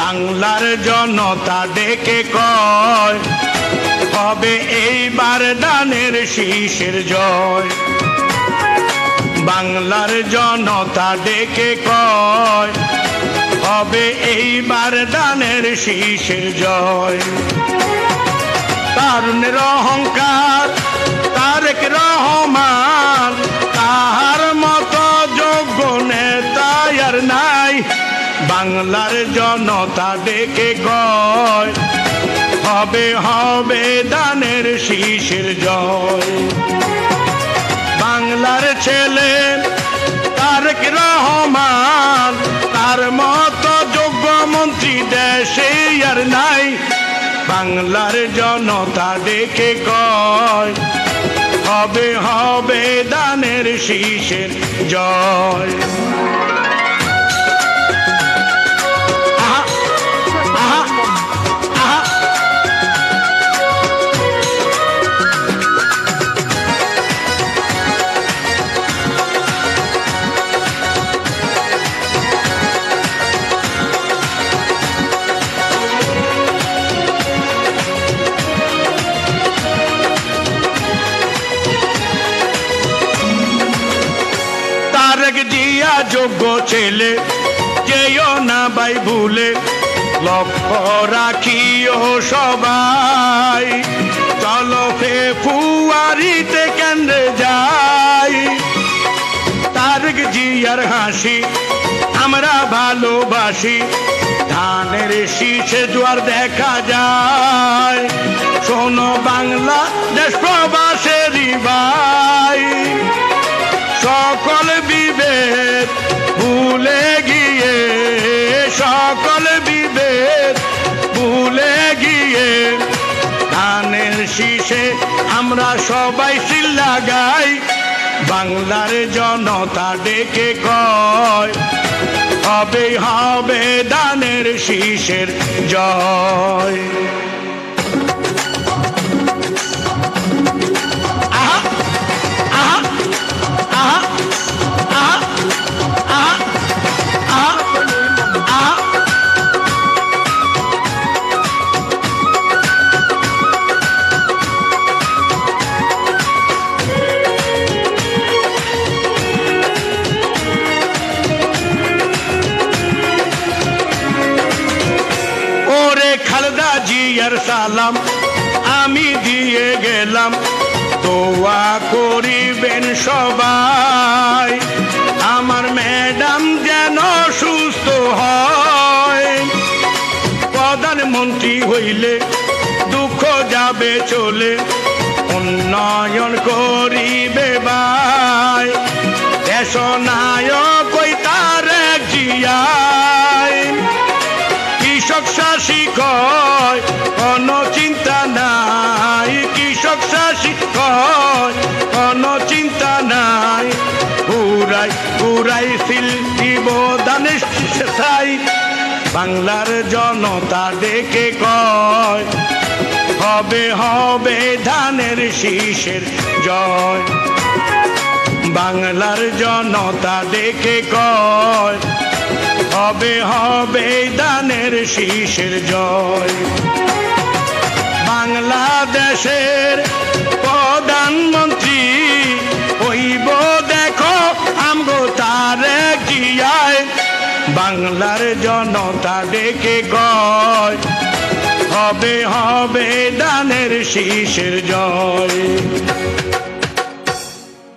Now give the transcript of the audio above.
বাংলার জনতা ডেকে কয় হবে এইবার ধানের শীষের জয়। বাংলার জনতা ডেকে কয় হবে এইবার ধানের শীষের জয়। তারুণের অহংকার তারেক রহমান, তাহার মতো যোগ্য নেতা আর নাই। বাংলার জনতা ডেকে কয় হবে হবে ধানের শীষের জয়। বাংলার ছেলে তারেক রহমান, তার মতো যোগ্য মন্ত্রী দেশে আর নাই। বাংলার জনতা ডেকে কয় হবে হবে ধানের শীষের জয়। জিয়া যোগ্য ছেলে, যেও না ভাই ভুলে, লক্ষ্য রাখিও সবাই। চলো ফেব্রুয়ারিতে কেন্দ্রে যাই। তারেক জিয়ার হাসি আমরা ভালোবাসি, ধানের শীষে জোয়ার দেখা যায়। শোনো বাংলাদেশ প্রবাসেরই ভাই, সকল বিভেদ ভুলে গিয়ে, সকল বিভেদ ভুলে গিয়ে, ধানের শীষে আমরা সবাই সিল লাগাই। বাংলার জনতা ডেকে কয় হবে হবে ধানের শীষের জয়। খালেদা জিয়ার সালাম আমি দিয়ে গেলাম, দোয়া করিবেন সবাই। আমার ম্যাডাম যেন সুস্থ হয়, প্রধানমন্ত্রী হইলে দুঃখ যাবে চলে, উন্নয়ন করিবে ভাই। দেশ নায়ক ওই তারেক জিয়া, কৃষক শাসী কয় কোনো চিন্তা নাই, কৃষক শাসী কয় কোনো চিন্তা নাই। পুরাই পুরাই সিল দিব ধানের শীষে ছাই। বাংলার জনতা ডেকে কয় হবে হবে ধানের শীষের জয়। বাংলার জনতা ডেকে কয় হবে হবে ধানের শীষের জয়। বাংলাদেশের প্রধানমন্ত্রী হইব দেখো আমগো তারেক জিয়ায়। বাংলার জনতা ডেকে কয় হবে হবে ধানের শীষের জয়।